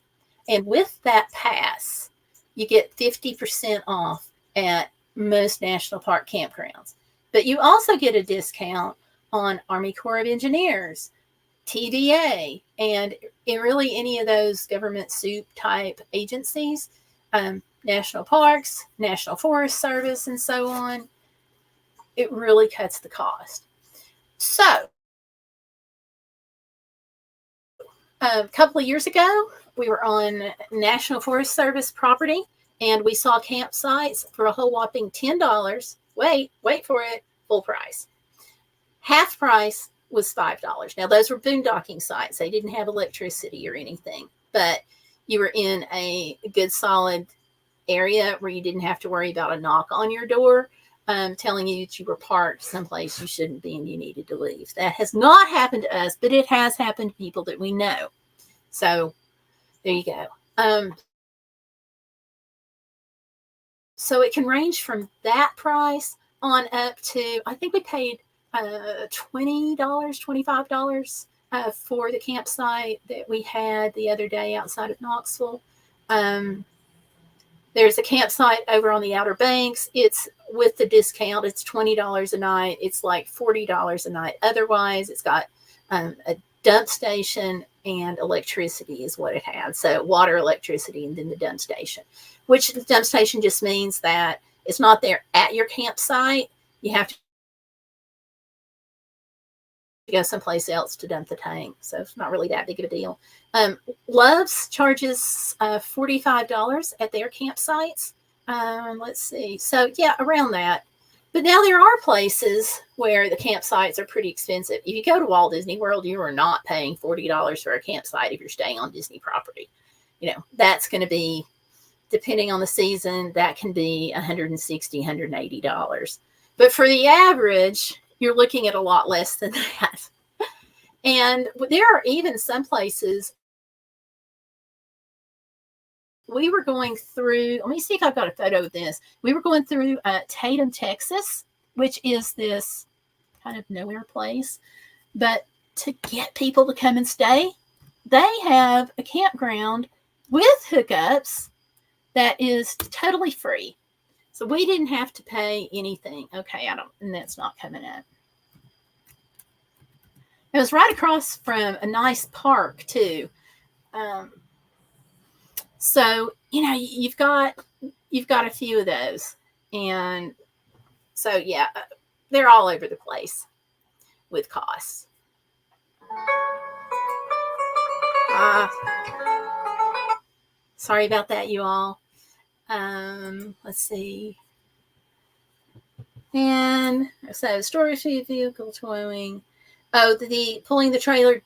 And with that pass, you get 50% off at most national park campgrounds. But you also get a discount on Army Corps of Engineers, TVA, and really any of those government soup type agencies, national parks, National Forest Service, and so on. It really cuts the cost. So, a couple of years ago, we were on National Forest Service property, and we saw campsites for a whole whopping $10. Wait for it, full price. Half price was $5. Now, those were boondocking sites. They didn't have electricity or anything, but you were in a good, solid area where you didn't have to worry about a knock on your door telling you that you were parked someplace you shouldn't be and you needed to leave. That has not happened to us, but it has happened to people that we know. So there you go. So it can range from that price on up to, I think we paid $20, $25 for the campsite that we had the other day outside of Knoxville. There's a campsite over on the Outer Banks. It's with the discount. It's $20 a night. It's like $40 a night. Otherwise, it's got a dump station and electricity is what it had. So water, electricity, and then the dump station, which the dump station just means that it's not there at your campsite. You have to go someplace else to dump the tank. So it's not really that big of a deal. Love's charges $45 at their campsites. Let's see. So yeah, around that. But now there are places where the campsites are pretty expensive. If you go to Walt Disney World, you are not paying $40 for a campsite if you're staying on Disney property. That's going to be, depending on the season, that can be $160, $180. But for the average, you're looking at a lot less than that. And there are even some places. We were going through, let me see if I've got a photo of this. We were going through Tatum, Texas, which is this kind of nowhere place. But to get people to come and stay, they have a campground with hookups that is totally free. So we didn't have to pay anything. Okay, and that's not coming up. It was right across from a nice park too. So, you've got a few of those. And so, yeah, they're all over the place with costs. Sorry about that, you all. Let's see. And so storage vehicle towing. Oh, the pulling the trailer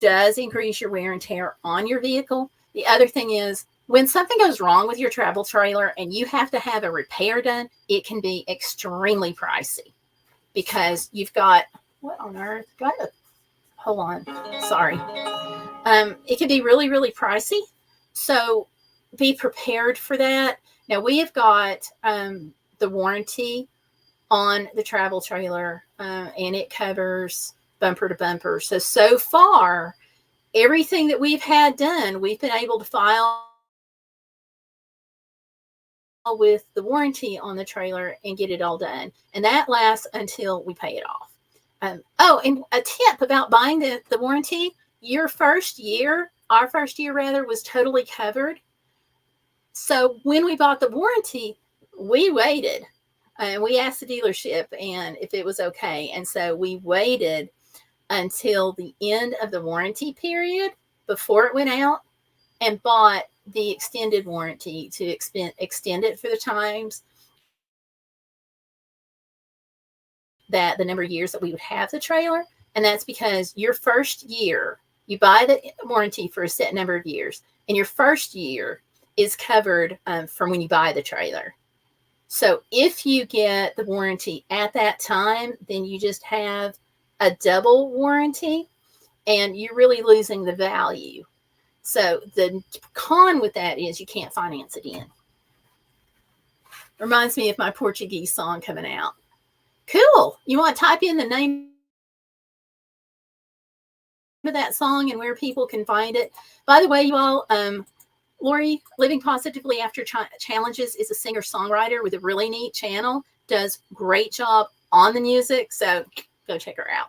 does increase your wear and tear on your vehicle. The other thing is, when something goes wrong with your travel trailer and you have to have a repair done, it can be extremely pricey because you've got, what on earth? Hold on. Sorry. It can be really, really pricey. So be prepared for that. Now we have got the warranty on the travel trailer, and it covers bumper to bumper. So far, everything that we've had done, we've been able to file with the warranty on the trailer and get it all done. And that lasts until we pay it off. And a tip about buying the warranty, our first year was totally covered. So when we bought the warranty, we waited and we asked the dealership and if it was okay. And so we waited until the end of the warranty period before it went out and bought the extended warranty to extend it for the times that the number of years that we would have the trailer. And that's because your first year, you buy the warranty for a set number of years, and your first year is covered from when you buy the trailer. So if you get the warranty at that time, then you just have a double warranty and you're really losing the value. So the con with that is you can't finance it in. Reminds me of my Portuguese song coming out. Cool. You want to type in the name of that song and where people can find it. By the way, you all, Lori, Living Positively After Challenges, is a singer-songwriter with a really neat channel. Does great job on the music. So go check her out.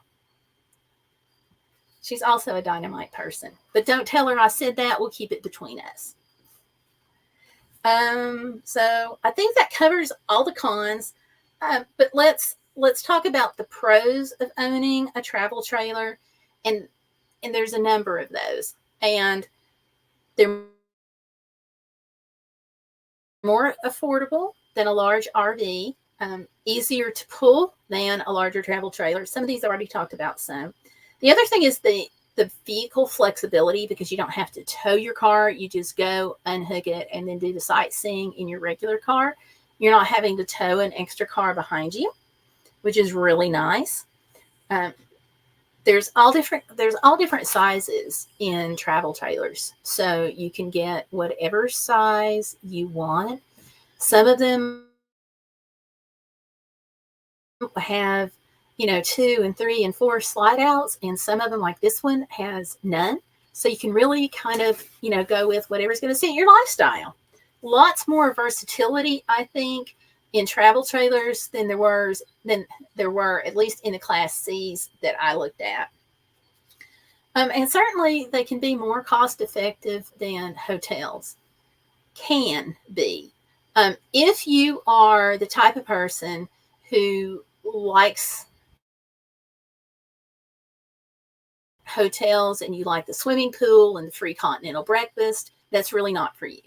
She's also a dynamite person. But don't tell her I said that. We'll keep it between us. So I think that covers all the cons. But let's talk about the pros of owning a travel trailer. And there's a number of those. And they're more affordable than a large RV. Easier to pull than a larger travel trailer. Some of these I already talked about some. The other thing is the vehicle flexibility, because you don't have to tow your car. You just go, unhook it, and then do the sightseeing in your regular car. You're not having to tow an extra car behind you, which is really nice. There's all different sizes in travel trailers, so you can get whatever size you want. Some of them have 2 and 3 and 4 slide outs, and some of them, like this one, has none. So you can really kind of go with whatever's going to suit your lifestyle. Lots more versatility, I think, in travel trailers than there were at least in the Class C's that I looked at. And certainly they can be more cost effective than hotels can be. If you are the type of person who likes hotels and you like the swimming pool and the free continental breakfast, that's really not for you.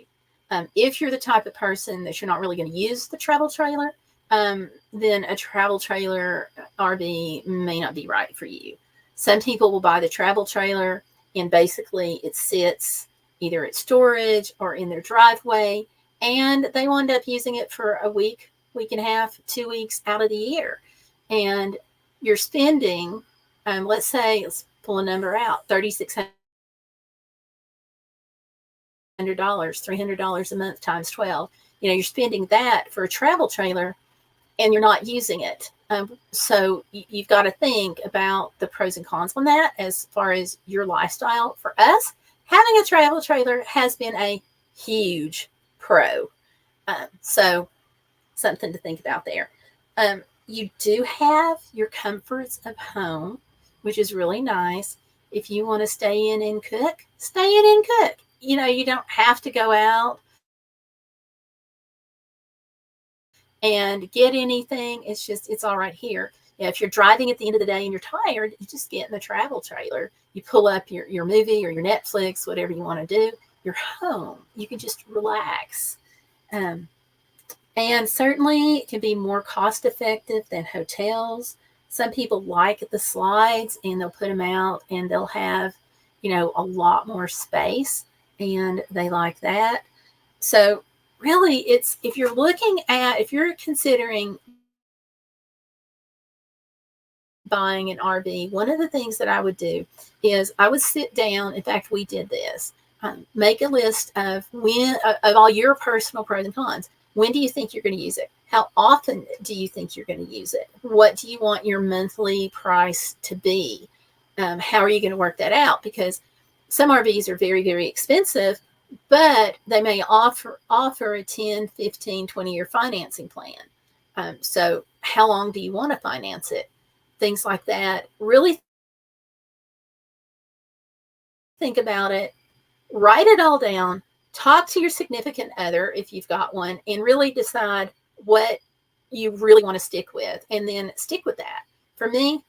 If you're the type of person that you're not really going to use the travel trailer, then a travel trailer RV may not be right for you. Some people will buy the travel trailer and basically it sits either at storage or in their driveway, and they wind up using it for a week, week and a half, 2 weeks out of the year. And you're spending, let's say, let's pull a number out, $3,600, $300 a month times 12. You're spending that for a travel trailer and you're not using it. So you've got to think about the pros and cons on that as far as your lifestyle. For us, having a travel trailer has been a huge pro. So something to think about there. You do have your comforts of home, which is really nice. If you want to stay in and cook, stay in and cook. You don't have to go out and get anything. It's all right here. If you're driving at the end of the day and you're tired, you just get in the travel trailer. You pull up your movie or your Netflix, whatever you want to do. You're home. You can just relax. And certainly it can be more cost effective than hotels. Some people like the slides and they'll put them out and they'll have, a lot more space and they like that. So really if you're considering buying an RV, one of the things that I would do is I would sit down. In fact, we did this. Make a list of all your personal pros and cons. When do you think you're going to use it? How often do you think you're going to use it? What do you want your monthly price to be? How are you going to work that out? Because some RVs are very, very expensive, but they may offer a 10, 15, 20-year financing plan. So how long do you want to finance it? Things like that. Really think about it. Write it all down. Talk to your significant other if you've got one and really decide what you really want to stick with and then stick with that. For me,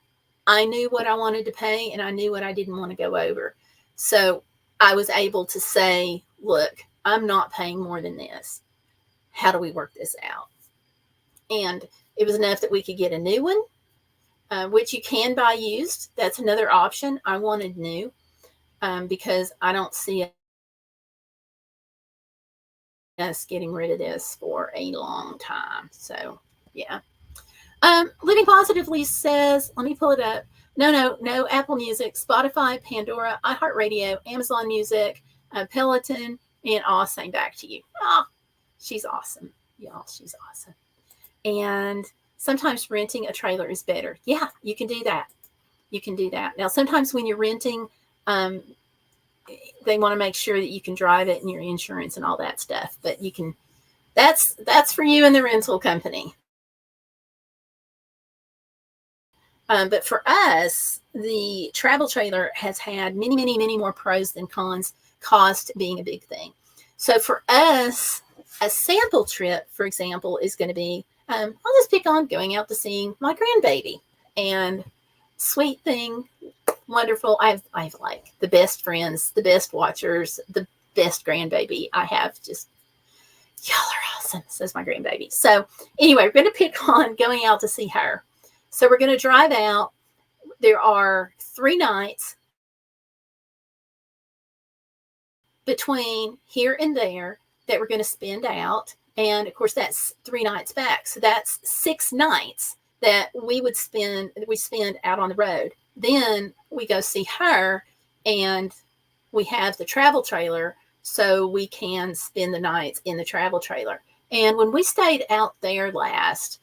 I knew what I wanted to pay and I knew what I didn't want to go over. So I was able to say, look, I'm not paying more than this. How do we work this out? And it was enough that we could get a new one, which you can buy used. That's another option. I wanted new because I don't see us getting rid of this for a long time. So yeah. Living Positively says, let me pull it up. No, Apple Music, Spotify, Pandora, iHeartRadio, Amazon Music, Peloton, and I'll sing back to you. She's awesome. Y'all, she's awesome. And sometimes renting a trailer is better. Yeah, you can do that. Now, sometimes when you're renting, they want to make sure that you can drive it and your insurance and all that stuff. But that's for you and the rental company. But for us, the travel trailer has had many, many, many more pros than cons, cost being a big thing. So for us, a sample trip, for example, is going to be, I'll just pick on going out to see my grandbaby. And sweet thing, wonderful. I have like the best friends, the best watchers, the best grandbaby. I have just, y'all are awesome, says my grandbaby. So anyway, we're going to pick on going out to see her. So we're going to drive out. There are 3 nights between here and there that we're going to spend out. And of course, that's 3 nights back. So that's 6 nights that we spend out on the road. Then we go see her and we have the travel trailer so we can spend the nights in the travel trailer. And when we stayed out there last,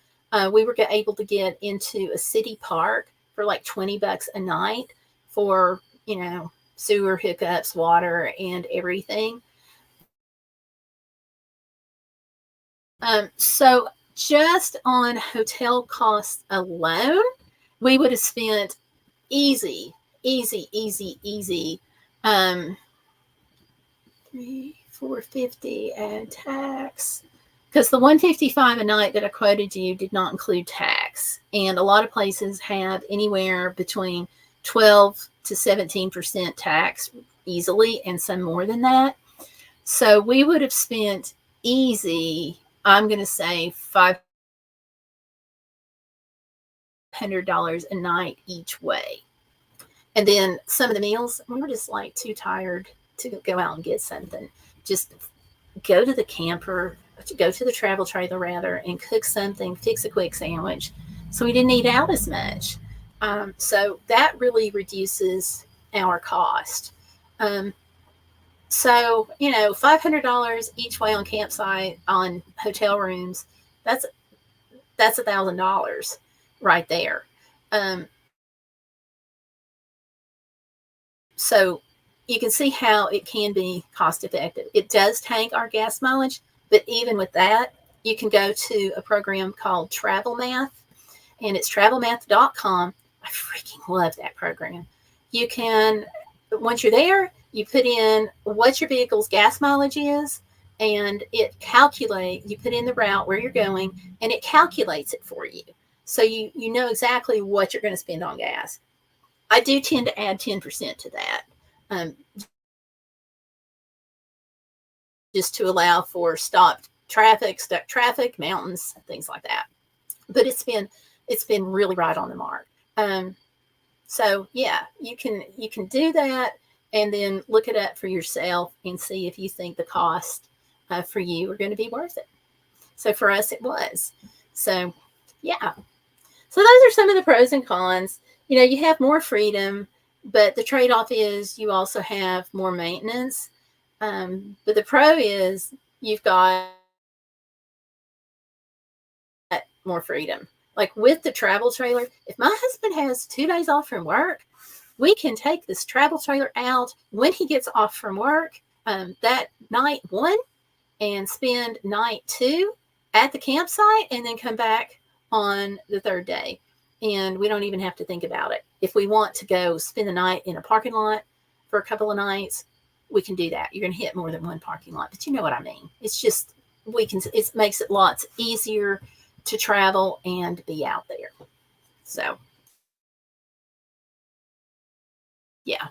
we were able to get into a city park for like $20 a night for, sewer hookups, water, and everything. So just on hotel costs alone, we would have spent easy, $3,450 and tax. because the $155 a night that I quoted you did not include tax. And a lot of places have anywhere between 12 to 17% tax easily, and some more than that. So we would have spent easy, I'm going to say $500 a night each way. And then some of the meals, we were just like too tired to go out and get something. Just go to the camper, go to the travel trailer rather, and cook something, fix a quick sandwich. So we didn't eat out as much. So that really reduces our cost. So, you know, $500 each way on campsite, on hotel rooms, that's $1,000 right there. So you can see how it can be cost effective. It does tank our gas mileage, but even with that, you can go to a program called Travel Math, and it's travelmath.com. I freaking love that program. You can, once you're there, you put in what your vehicle's gas mileage is, and it calculates, you put in the route where you're going, and it calculates it for you. So you know exactly what you're going to spend on gas. I do tend to add 10% to that, just to allow for stuck traffic, mountains, things like that. But it's been really right on the mark. So yeah, you can do that, and then look it up for yourself and see if you think the cost for you are going to be worth it. So for us, it was. So yeah. So those are some of the pros and cons. You know, you have more freedom, but the trade-off is you also have more maintenance. But the pro is you've got more freedom. Like with the travel trailer, if my husband has 2 days off from work, we can take this travel trailer out when he gets off from work that night 1 and spend night 2 at the campsite, and then come back on the 3rd day. And we don't even have to think about it. If we want to go spend the night in a parking lot for a couple of nights, we can do that. You're going to hit more than one parking lot, but you know what I mean. It's just, it makes it lots easier to travel and be out there. So, yeah.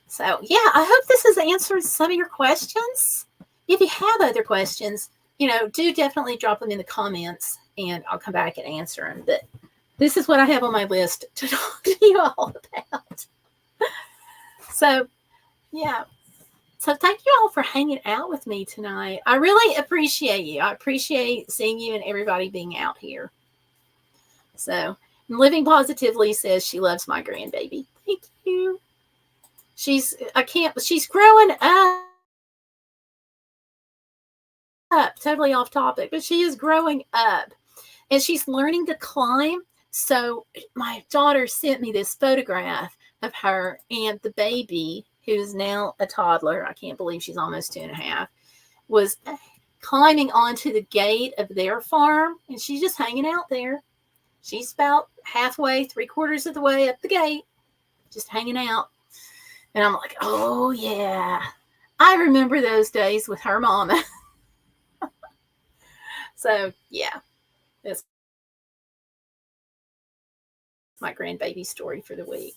So, yeah, I hope this has answered some of your questions. If you have other questions, you know, do definitely drop them in the comments, and I'll come back and answer them. But this is what I have on my list to talk to you all about. So, yeah. So thank you all for hanging out with me tonight. I really appreciate you. I appreciate seeing you and everybody being out here. So, Living Positively says she loves my grandbaby. Thank you. She's growing up. Totally off topic, but she is growing up. And she's learning to climb. So my daughter sent me this photograph of her and the baby, who's now a toddler. I can't believe she's almost 2.5, was climbing onto the gate of their farm, and she's just hanging out there. She's about halfway, 3/4 of the way up the gate, just hanging out. And I'm like, oh yeah, I remember those days with her mama. So yeah, that's my grandbaby story for the week.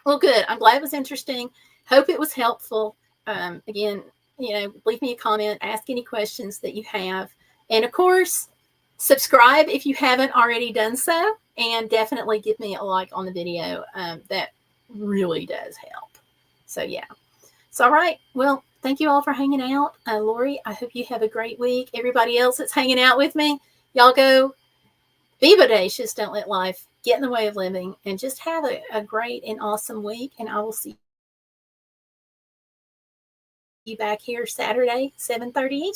Well, good. I'm glad it was interesting. Hope it was helpful. Again, you know, leave me a comment, ask any questions that you have. And of course, subscribe if you haven't already done so. And definitely give me a like on the video. That really does help. So, yeah. So, all right. Well, thank you all for hanging out. Lori, I hope you have a great week. Everybody else that's hanging out with me, y'all go be bodacious. Don't let life get in the way of living, and just have a great and awesome week. And I will see you back here Saturday, 7:30 Eastern.